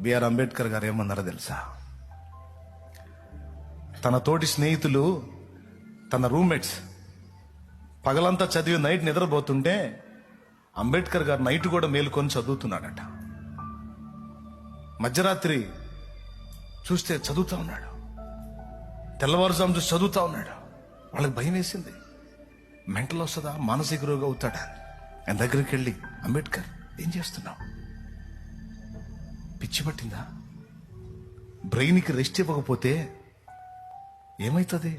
BR Ambedkar గారు ఏమన్నారో తెలుసా? తన తోటి స్నేహితులు, తన రూమ్మేట్స్ పగలంతా చదివి నైట్ నిద్రపోతుంటే అంబేద్కర్ గారు నైట్ కూడా మేలుకొని చదువుతున్నాడట. మధ్యరాత్రి చూస్తే చదువుతా ఉన్నాడు, తెల్లవారుజాము చూసి చదువుతా ఉన్నాడు. వాళ్ళకి భయం వేసింది, మెంటల్ వస్తుందా, మానసిక రోగి అవుతాడా. ఆయన దగ్గరికి వెళ్ళి, అంబేద్కర్ ఏం చేస్తున్నావు, పిచ్చి పట్టిందా, బ్రెయిన్కి రెస్ట్ ఇవ్వకపోతే ఏమవుతుంది,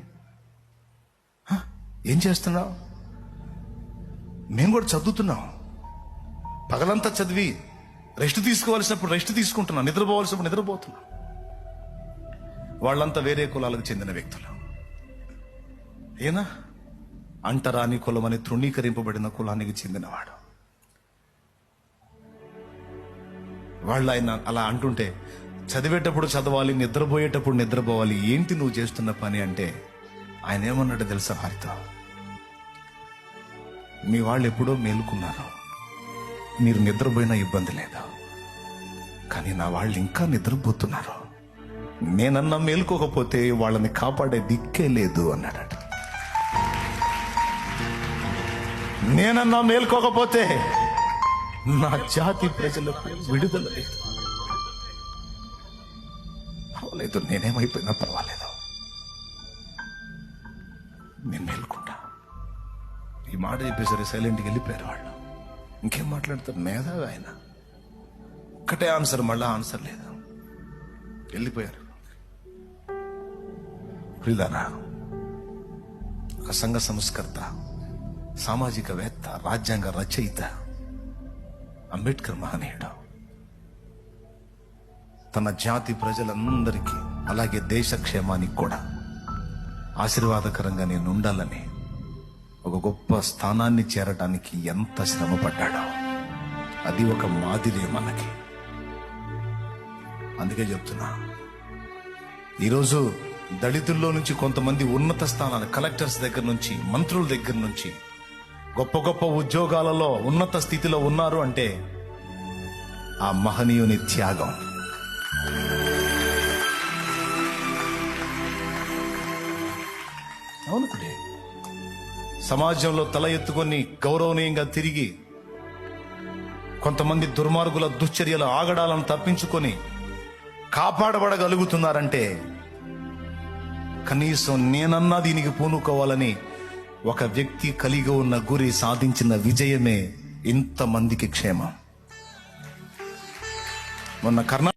ఏం చేస్తున్నావు, మేము కూడా చదువుతున్నాం, పగలంతా చదివి రెస్ట్ తీసుకోవాల్సినప్పుడు రెస్ట్ తీసుకుంటున్నాం, నిద్రపోవాల్సినప్పుడు నిద్రపోతున్నాం. వాళ్ళంతా వేరే కులాలకు చెందిన వ్యక్తులు. ఏనా అంటరాని కులం అని తృణీకరింపబడిన కులానికి చెందినవాడు. వాళ్ళు ఆయన అలా అంటుంటే, చదివేటప్పుడు చదవాలి, నిద్రపోయేటప్పుడు నిద్రపోవాలి, ఏంటి నువ్వు చేస్తున్న పని అంటే ఆయన ఏమన్నాడు తెలుసా వారితో? మీ వాళ్ళు ఎప్పుడో మేలుకున్నారు, మీరు నిద్రపోయినా ఇబ్బంది లేదు, కానీ నా వాళ్ళు ఇంకా నిద్రపోతున్నారు, నేనన్నా మేలుకోకపోతే వాళ్ళని కాపాడే దిక్కే లేదు అన్నాడట. నేనన్నా మేల్కోకపోతే నా జాతి ప్రజలకు విడుదల లేదు. అవలేదు, నేనేమైపోయినా పర్వాలేదు, నేను మేల్కుంటా. ఈ మాట చెప్పేసరి సైలెంట్కి వెళ్ళిపోయారు వాళ్ళు. ఇంకేం మాట్లాడతారు, మేధావి ఆయన. ఒక్కటే ఆన్సర్, మళ్ళా ఆన్సర్ లేదు, వెళ్ళిపోయారు. ప్రియులారా, ఒక సంఘ సంస్కర్త, సామాజికవేత్త, రాజ్యాంగ రచయిత అంబేద్కర్ మహనీయుడు. తన జాతి ప్రజలందరికీ, అలాగే దేశ క్షేమానికి కూడా ఆశీర్వాదకరంగా నేను ఉండాలని ఒక గొప్ప స్థానాన్ని చేరడానికి ఎంత శ్రమ పడ్డాడో అది ఒక మాదిరే మనకి. అందుకే చెప్తున్నా, ఈరోజు దళితుల్లో నుంచి కొంతమంది ఉన్నత స్థానాలు, కలెక్టర్స్ దగ్గర నుంచి, మంత్రుల దగ్గర నుంచి, గొప్ప గొప్ప ఉద్యోగాలలో ఉన్నత స్థితిలో ఉన్నారు అంటే ఆ మహనీయుని త్యాగం. అవునుకుడే సమాజంలో తల ఎత్తుకొని గౌరవనీయంగా తిరిగి, కొంతమంది దుర్మార్గుల దుశ్చర్యల ఆగడాలను తప్పించుకొని కాపాడబడగలుగుతున్నారంటే కనీసం నేనన్నా దీనికి పూనుకోవాలని ఒక వ్యక్తి కలిగి ఉన్న గురి సాధించిన విజయమే ఇంతమందికి క్షేమం. మొన్న